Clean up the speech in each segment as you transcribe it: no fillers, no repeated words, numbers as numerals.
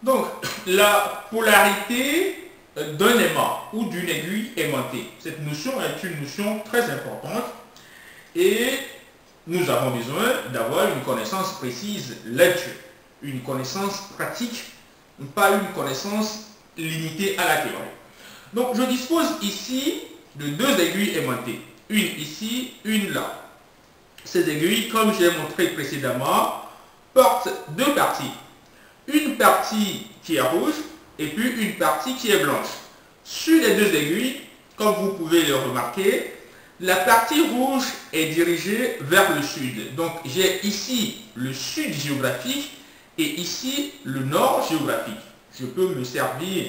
Donc, la polarité d'un aimant ou d'une aiguille aimantée. Cette notion est une notion très importante et nous avons besoin d'avoir une connaissance précise là-dessus, une connaissance pratique, pas une connaissance limitée à la théorie. Donc, je dispose ici de deux aiguilles aimantées, une ici, une là. Ces aiguilles, comme j'ai montré précédemment, portent deux parties. Une partie qui est rouge et puis une partie qui est blanche. Sur les deux aiguilles, comme vous pouvez le remarquer, la partie rouge est dirigée vers le sud. Donc j'ai ici le sud géographique et ici le nord géographique. Je peux me servir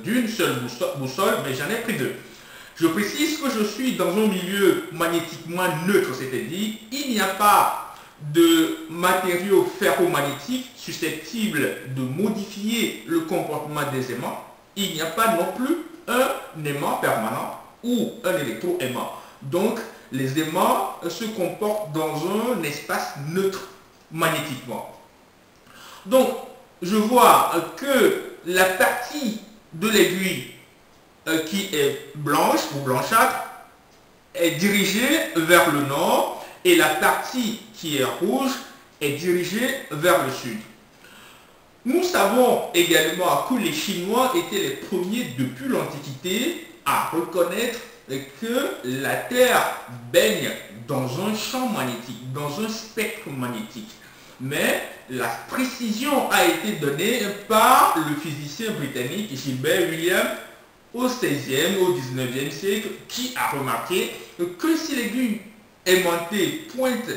d'une seule boussole, mais j'en ai pris deux. Je précise que je suis dans un milieu magnétiquement neutre, c'est-à-dire il n'y a pas de matériaux ferromagnétiques susceptibles de modifier le comportement des aimants. Il n'y a pas non plus un aimant permanent ou un électroaimant. Donc, les aimants se comportent dans un espace neutre magnétiquement. Donc, je vois que la partie de l'aiguille qui est blanche ou blanchâtre est dirigée vers le nord et la partie qui est rouge est dirigée vers le sud. Nous savons également que les Chinois étaient les premiers depuis l'Antiquité à reconnaître que la Terre baigne dans un champ magnétique, dans un spectre magnétique. Mais la précision a été donnée par le physicien britannique Gilbert Williams au XVIe, au XIXe siècle, qui a remarqué que si l'aiguille aimantée pointe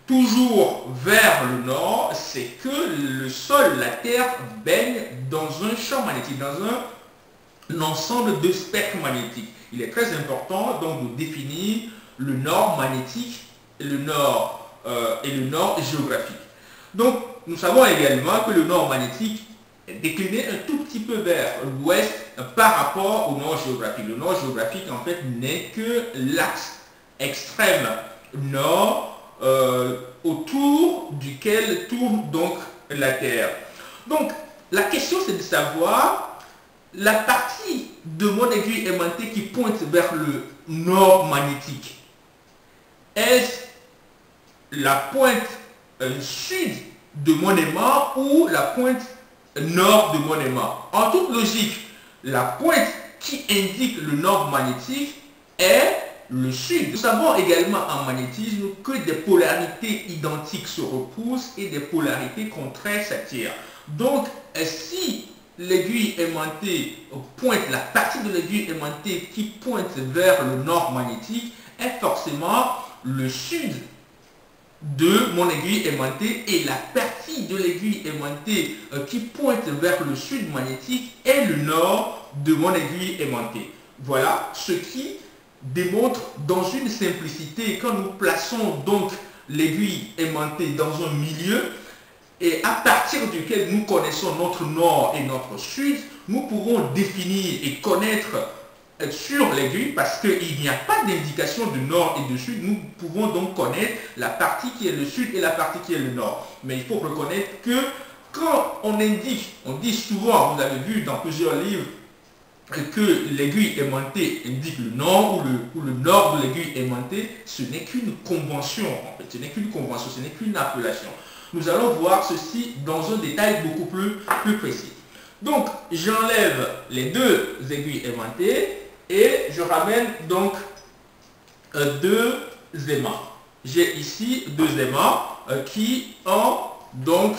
toujours vers le nord, c'est que le sol, la Terre, baigne dans un champ magnétique, dans un ensemble de spectres magnétiques. Il est très important donc de définir le nord magnétique et le nord géographique. Donc, nous savons également que le nord magnétique est décliné un tout petit peu vers l'ouest par rapport au nord géographique. Le nord géographique, en fait, n'est que l'axe extrême nord autour duquel tourne donc la Terre. Donc, la question, c'est de savoir la partie de mon aiguille aimantée qui pointe vers le nord magnétique. Est-ce la pointe sud de mon aimant ou la pointe nord de mon aimant? En toute logique, la pointe qui indique le nord magnétique est le sud. Nous savons également en magnétisme que des polarités identiques se repoussent et des polarités contraires s'attirent. Donc, si l'aiguille aimantée pointe, la partie de l'aiguille aimantée qui pointe vers le nord magnétique est forcément le sud de mon aiguille aimantée et la partie de l'aiguille aimantée qui pointe vers le sud magnétique est le nord de mon aiguille aimantée. Voilà ce qui démontre dans une simplicité, quand nous plaçons donc l'aiguille aimantée dans un milieu et à partir duquel nous connaissons notre nord et notre sud, nous pouvons définir et connaître sur l'aiguille, parce qu'il n'y a pas d'indication de nord et de sud, nous pouvons donc connaître la partie qui est le sud et la partie qui est le nord. Mais il faut reconnaître que quand on indique, on dit souvent, vous avez vu dans plusieurs livres, que l'aiguille aimantée indique le nord ou le nord de l'aiguille aimantée, ce n'est qu'une convention, en fait, ce n'est qu'une convention, ce n'est qu'une appellation. Nous allons voir ceci dans un détail beaucoup plus précis. Donc, j'enlève les deux aiguilles aimantées et je ramène donc deux aimants. J'ai ici deux aimants qui ont donc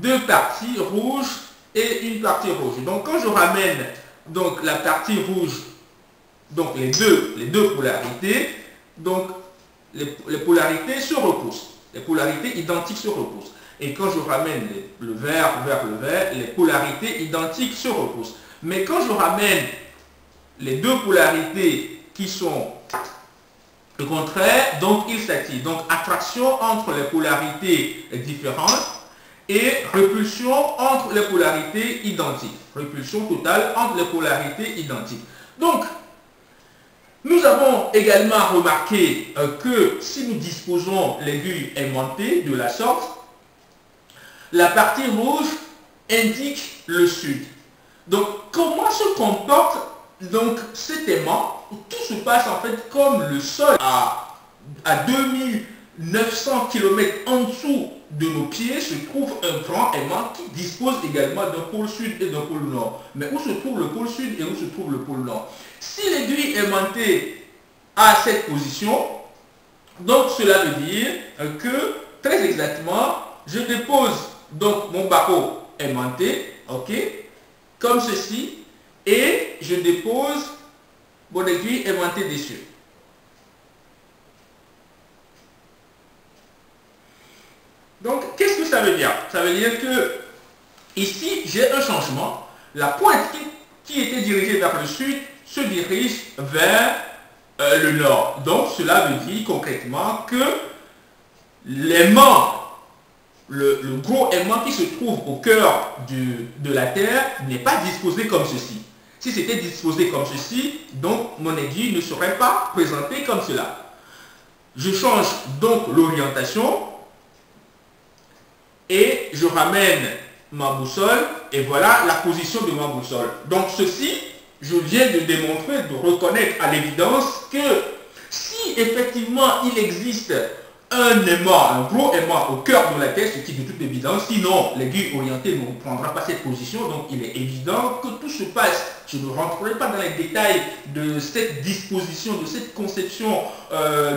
deux parties rouges et une partie rouge. Donc quand je ramène donc la partie rouge, donc les deux polarités, donc les polarités se repoussent. Les polarités identiques se repoussent. Et quand je ramène le vert vers le vert, les polarités identiques se repoussent. Mais quand je ramène les deux polarités qui sont le contraire, donc ils s'attirent. Donc attraction entre les polarités différentes et repulsion entre les polarités identiques. Repulsion totale entre les polarités identiques. Donc, nous avons également remarqué que si nous disposons l'aiguille aimantée de la sorte, La partie rouge indique le sud. Donc, comment se comporte donc cet aimant? Tout se passe en fait comme le sol à 2900 km en dessous de nos pieds se trouve un grand aimant qui dispose également d'un pôle sud et d'un pôle nord. Mais où se trouve le pôle sud et où se trouve le pôle nord? Si l'aiguille aimantée à cette position, donc cela veut dire que très exactement, je dépose donc mon barreau aimanté, ok, comme ceci, et je dépose mon aiguille aimantée dessus. Donc, qu'est-ce que ça veut dire? Ça veut dire que ici, j'ai un changement. La pointe qui était dirigée vers le sud se dirige vers le nord. Donc, cela veut dire concrètement que l'aimant, le gros aimant qui se trouve au cœur de la Terre n'est pas disposé comme ceci. Si c'était disposé comme ceci, donc mon aiguille ne serait pas présentée comme cela. Je change donc l'orientation et je ramène ma boussole et voilà la position de ma boussole. Donc ceci, je viens de démontrer, de reconnaître à l'évidence que si effectivement il existe un aimant, un gros aimant au cœur de la Terre, ce qui est de toute évidence, sinon l'aiguille orientée ne prendra pas cette position, donc il est évident que tout se passe. Je ne rentrerai pas dans les détails de cette disposition, de cette conception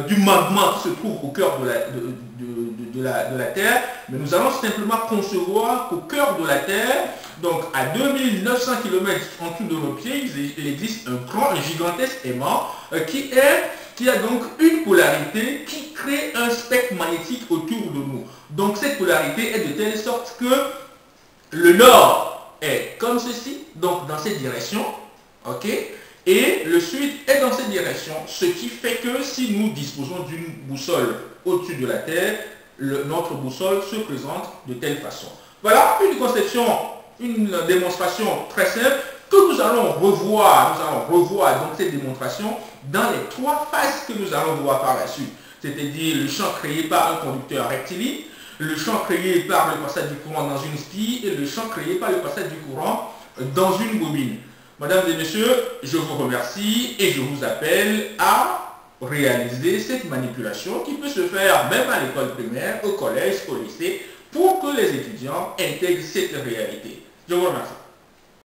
du magma qui se trouve au cœur de la Terre, mais nous allons simplement concevoir qu'au cœur de la Terre, donc à 2900 km en dessous de nos pieds, il existe un grand, un gigantesque aimant qui a donc une polarité qui crée un spectre magnétique autour de nous. Donc cette polarité est de telle sorte que le nord est comme ceci, donc dans cette direction, ok, et le sud est dans cette direction, ce qui fait que si nous disposons d'une boussole au-dessus de la Terre, notre boussole se présente de telle façon. Voilà une conception, une démonstration très simple que nous allons revoir donc cette démonstration dans les trois phases que nous allons voir par la suite. C'est-à-dire le champ créé par un conducteur rectiligne, le champ créé par le passage du courant dans une spie et le champ créé par le passage du courant dans une bobine. Mesdames et messieurs, je vous remercie et je vous appelle à réaliser cette manipulation qui peut se faire même à l'école primaire, au collège, au lycée, pour que les étudiants intègrent cette réalité. Je vous remercie.